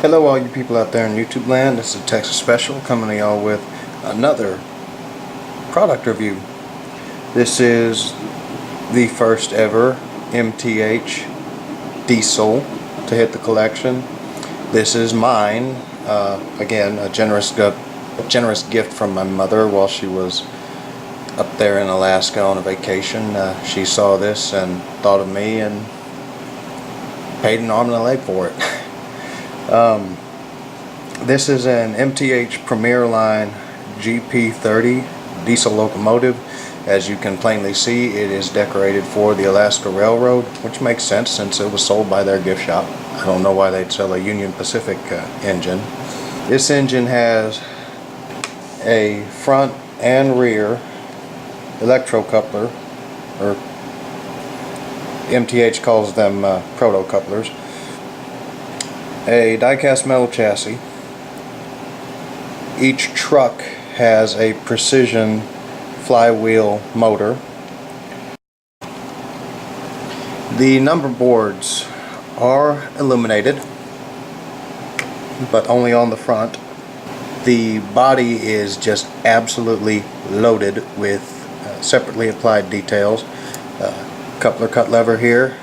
Hello all you people out there in YouTube land, this is Texas Special coming to y'all with another product review. This is the first ever MTH diesel to hit the collection. This is mine, again a generous gift from my mother while she was up there in Alaska on a vacation. She saw this and thought of me and paid an arm and a leg for it. This is an MTH Premier Line GP-30 diesel locomotive. As you can plainly see, it is decorated for the Alaska Railroad, which makes sense since it was sold by their gift shop. I don't know why they'd sell a Union Pacific engine. This engine has a front and rear electrocoupler, or MTH calls them proto-couplers, a die-cast metal chassis. Each truck has a precision flywheel motor. The number boards are illuminated, but only on the front. The body is just absolutely loaded with separately applied details. Coupler cut lever here.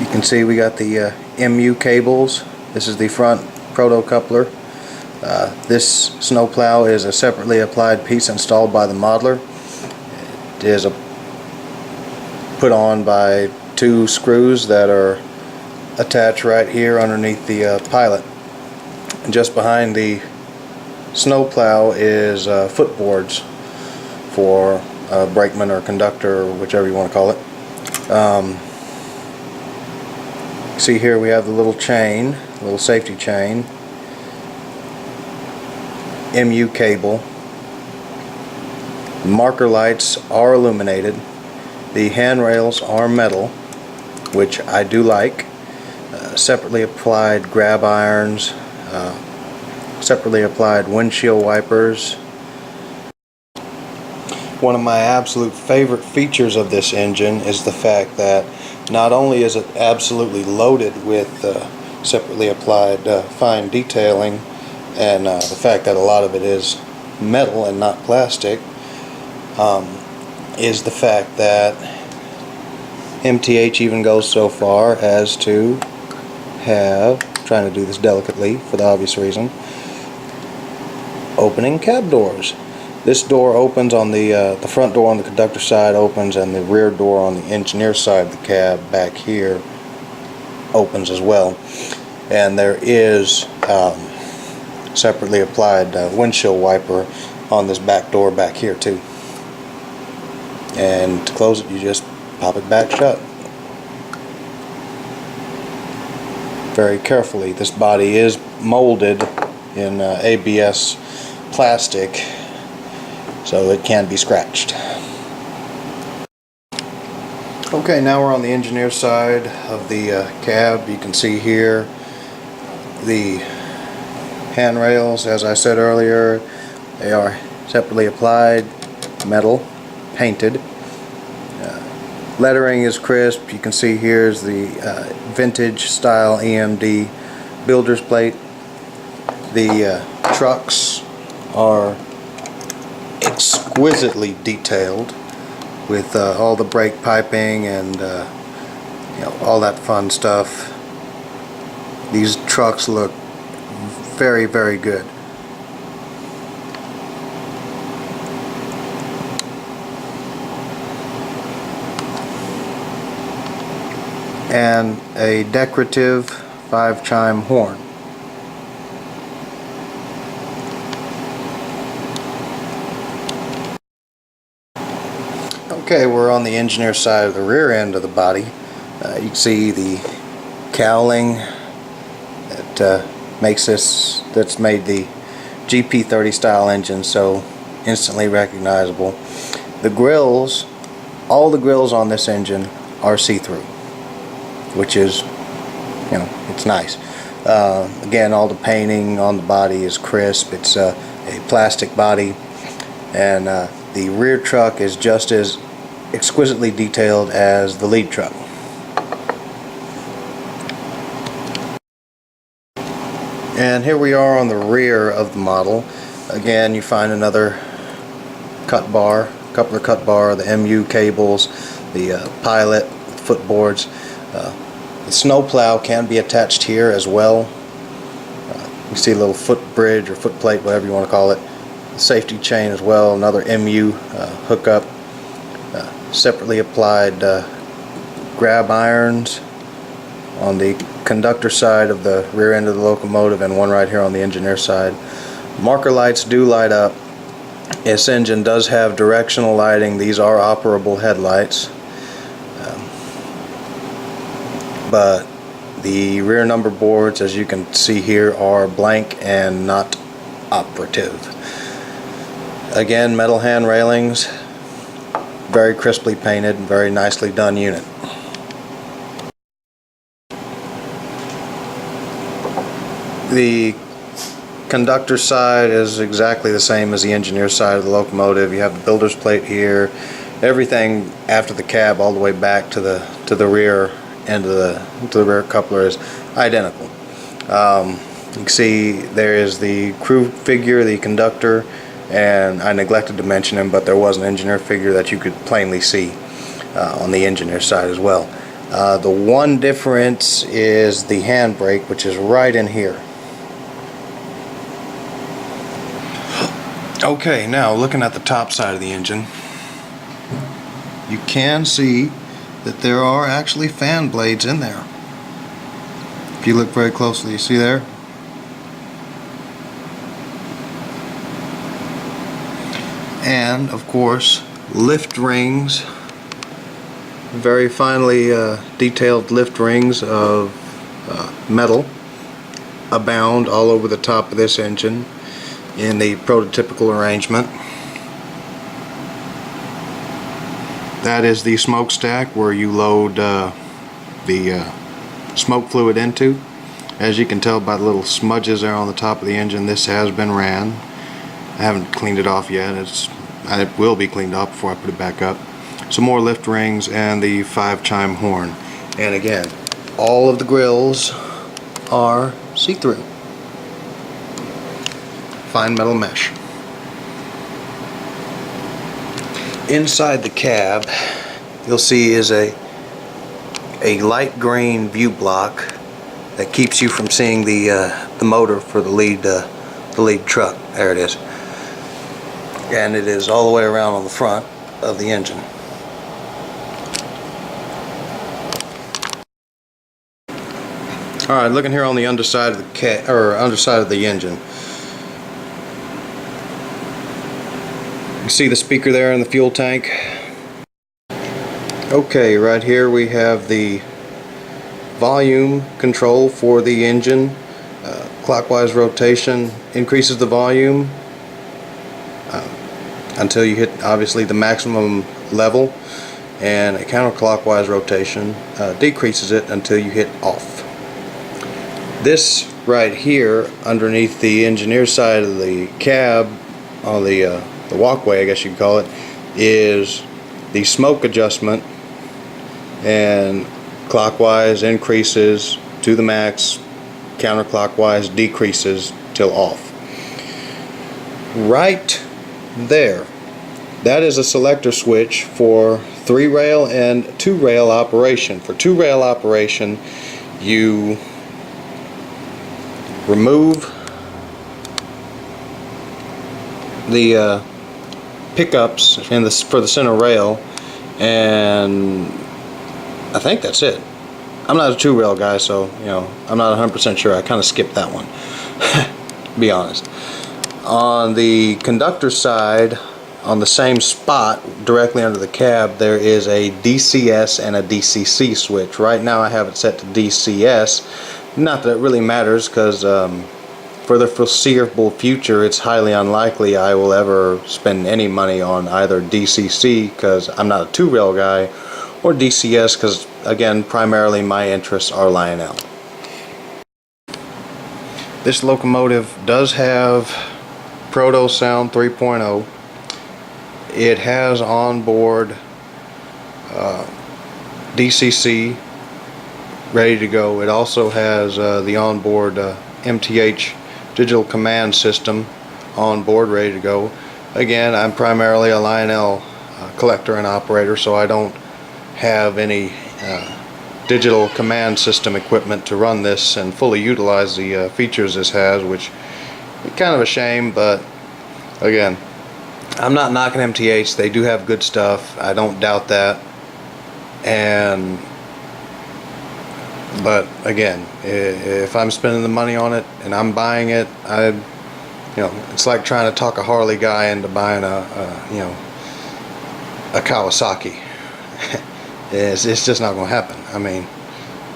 You can see we got the MU cables. This is the front proto coupler. This snowplow is a separately applied piece installed by the modeler. It is put on by two screws that are attached right here underneath the pilot. And just behind the snowplow is footboards for brakeman or conductor, or whichever you want to call it. See here we have the little chain, little safety chain, MU cable. The marker lights are illuminated. The handrails are metal, which I do like. Separately applied grab irons, separately applied windshield wipers. One of my absolute favorite features of this engine is the fact that not only is it absolutely loaded with separately applied fine detailing, and the fact that a lot of it is metal and not plastic, is the fact that MTH even goes so far as to have, trying to do this delicately for the obvious reason, opening cab doors. This door opens on the front door on the conductor side opens, and the rear door on the engineer side of the cab back here opens as well. And there is separately applied windshield wiper on this back door back here too. And to close it, you just pop it back shut. Very carefully. This body is molded in ABS plastic, so it can be scratched. Okay, now we're on the engineer side of the cab. You can see here the handrails. As I said earlier, they are separately applied, metal, painted. Lettering is crisp. You can see here's the vintage style EMD builder's plate. The trucks are exquisitely detailed with all the brake piping and all that fun stuff. These trucks look very, very good. And a decorative 5-chime horn. Okay, we're on the engineer side of the rear end of the body. You can see the cowling that that's made the GP-30 style engine so instantly recognizable. The grills, all the grills on this engine are see-through, which is, it's nice. Again, all the painting on the body is crisp. It's a plastic body, and the rear truck is just as exquisitely detailed as the lead truck. And here we are on the rear of the model. Again, you find another cut bar, coupler cut bar, the MU cables, the pilot footboards. The snowplow can be attached here as well. You see a little foot bridge or foot plate, whatever you want to call it. The safety chain as well, another MU hookup. Separately applied grab irons on the conductor side of the rear end of the locomotive, and one right here on the engineer side. Marker lights do light up. This engine does have directional lighting. These are operable headlights, but the rear number boards, as you can see here, are blank and not operative. Again, metal hand railings, very crisply painted, very nicely done unit. The conductor side is exactly the same as the engineer side of the locomotive. You have the builder's plate here. Everything after the cab all the way back to the rear end of the rear coupler is identical. You can see there is the crew figure, the conductor, and I neglected to mention him, but there was an engineer figure that you could plainly see on the engineer side as well. The one difference is the handbrake, which is right in here. Okay, now looking at the top side of the engine, you can see that there are actually fan blades in there. If you look very closely, you see there? And of course, lift rings, very finely detailed lift rings of metal abound all over the top of this engine in the prototypical arrangement. That is the smokestack where you load the smoke fluid into. As you can tell by the little smudges there on the top of the engine, this has been ran. I haven't cleaned it off yet. It will be cleaned off before I put it back up. Some more lift rings and the 5-chime horn. And again, all of the grills are see-through. Fine metal mesh. Inside the cab, you'll see is a light green view block that keeps you from seeing the motor for the lead truck. There it is, and it is all the way around on the front of the engine. All right, looking here on the underside of the underside of the engine. You see the speaker there in the fuel tank? Okay, right here we have the volume control for the engine. Clockwise rotation increases the volume until you hit obviously the maximum level, and a counterclockwise rotation decreases it until you hit off. This right here underneath the engineer side of the cab on the walkway, I guess you could call it, is the smoke adjustment, and clockwise increases to the max, counterclockwise decreases till off. Right there, that is a selector switch for 3-rail and 2-rail operation. For 2-rail operation, you remove the pickups for the center rail, and I think that's it. I'm not a 2-rail guy, so I'm not 100% sure. I kind of skipped that one, to be honest. On the conductor side, on the same spot directly under the cab, there is a DCS and a DCC switch. Right now I have it set to DCS. Not that it really matters, because for the foreseeable future, it's highly unlikely I will ever spend any money on either DCC, because I'm not a 2-rail guy, or DCS, because again, primarily my interests are Lionel. This locomotive does have Proto Sound 3.0. It has onboard DCC ready to go. It also has the onboard MTH digital command system on board, ready to go. Again, I'm primarily a Lionel collector and operator, so I don't have any digital command system equipment to run this and fully utilize the features this has, which is kind of a shame. But again, I'm not knocking MTH. They do have good stuff, I don't doubt that. But again, if I'm spending the money on it and I'm buying it, it's like trying to talk a Harley guy into buying a Kawasaki. it's just not going to happen. I mean,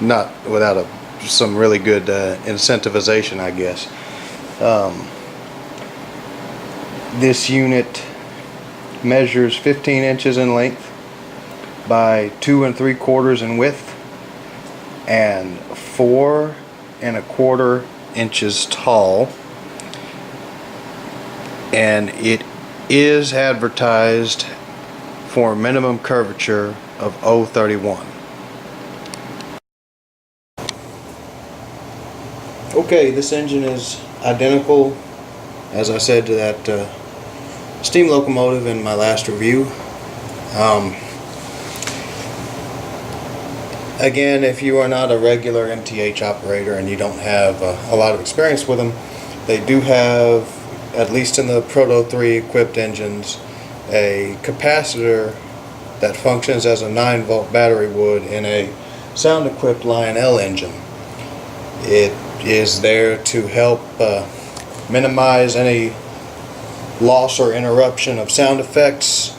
not without some really good incentivization, I guess. This unit measures 15 inches in length by 2 3/4 in width and 4 1/4 inches tall, and it is advertised for a minimum curvature of 0.31. Okay, this engine is identical, as I said, to that steam locomotive in my last review. Again, if you are not a regular MTH operator and you don't have a lot of experience with them, they do have, at least in the Proto 3 equipped engines, a capacitor that functions as a 9-volt battery would in a sound equipped Lionel engine. It is there to help minimize any loss or interruption of sound effects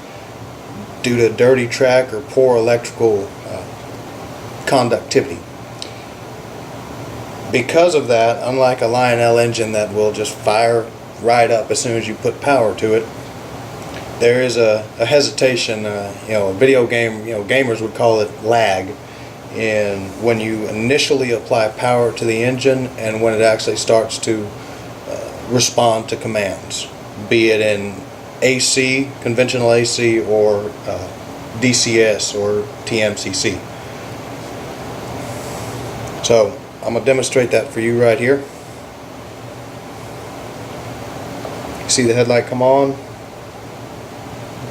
due to dirty track or poor electrical conductivity. Because of that, unlike a Lionel engine that will just fire right up as soon as you put power to it, there is a hesitation, a video game, gamers would call it lag, in when you initially apply power to the engine and when it actually starts to respond to commands, be it in AC, conventional AC, or DCS or TMCC. So I'm going to demonstrate that for you right here. You see the headlight come on,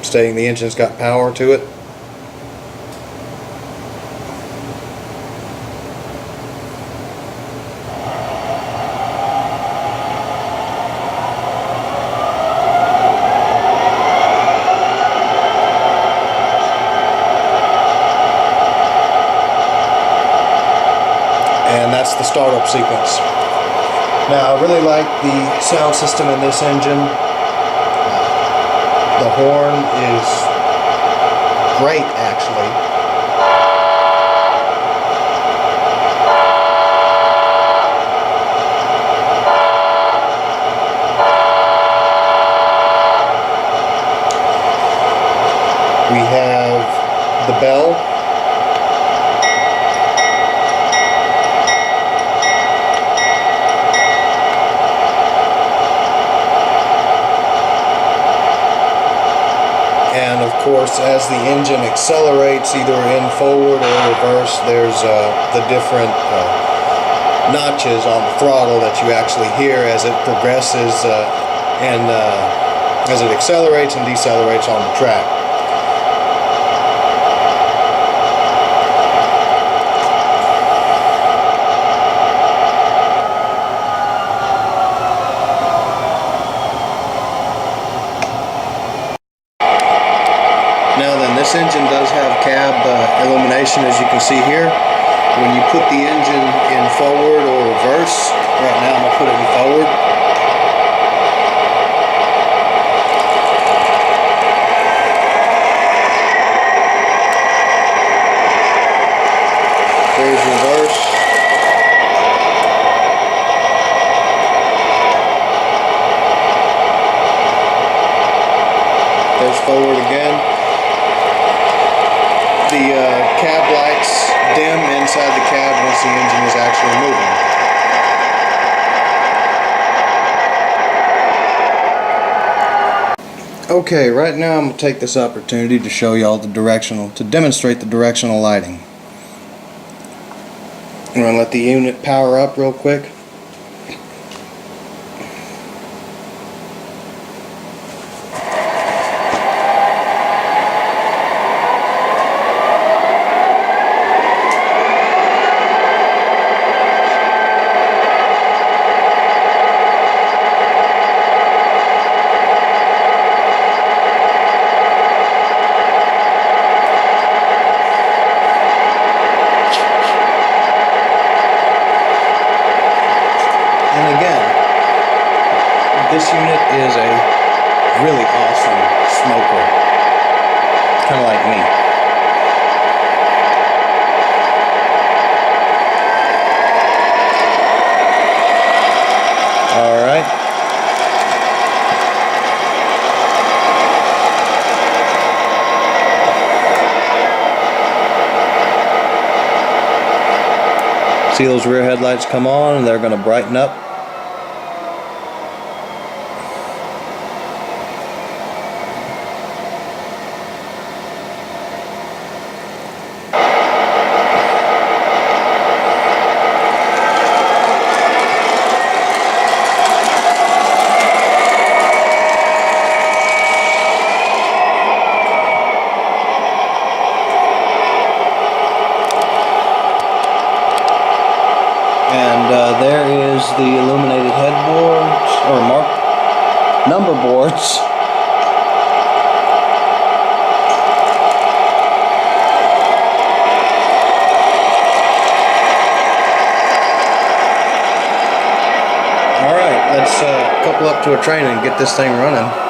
stating the engine's got power to it. And that's the startup sequence. Now, I really like the sound system in this engine. The horn is great, actually. We have the bell. And of course, as the engine accelerates either in forward or reverse, there's the different notches on the throttle that you actually hear as it progresses and as it accelerates and decelerates on the track. This engine does have cab illumination, as you can see here. When you put the engine in forward or reverse, right now I'm going to put it in forward. There's reverse. There's forward again. The cab lights dim inside the cab once the engine is actually moving. Okay, right now I'm going to take this opportunity to show you all to demonstrate the directional lighting. I'm going to let the unit power up real quick. is a really awesome smoker, kind of like me. All right. See those rear headlights come on and they're going to brighten up. And there is the illuminated headboards, or number boards. Alright, let's couple up to a train and get this thing running.